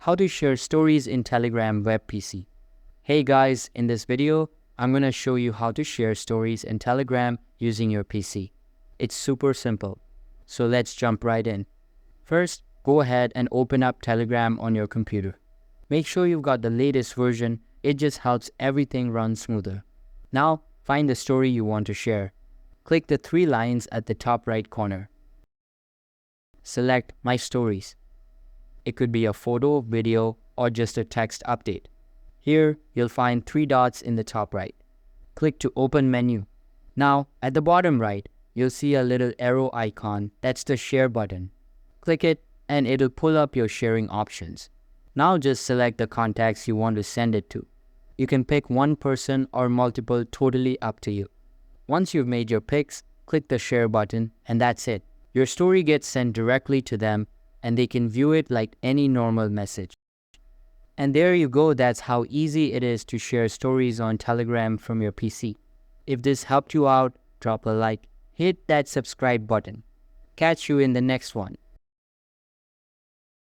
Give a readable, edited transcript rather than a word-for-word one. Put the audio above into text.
How to share stories in Telegram web PC. Hey guys, in this video, I'm gonna show you how to share stories in Telegram using your PC. It's super simple. So let's jump right in. First, go ahead and open up Telegram on your computer. Make sure you've got the latest version. It just helps everything run smoother. Now, find the story you want to share. Click the three lines at the top right corner. Select My Stories. It could be a photo, video, or just a text update. Here, you'll find three dots in the top right. Click to open menu. Now, at the bottom right, you'll see a little arrow icon. That's the share button. Click it and it'll pull up your sharing options. Now just select the contacts you want to send it to. You can pick one person or multiple, totally up to you. Once you've made your picks, click the share button and that's it. Your story gets sent directly to them and they can view it like any normal message. And there you go, that's how easy it is to share stories on Telegram from your PC. If this helped you out, drop a like, hit that subscribe button. Catch you in the next one.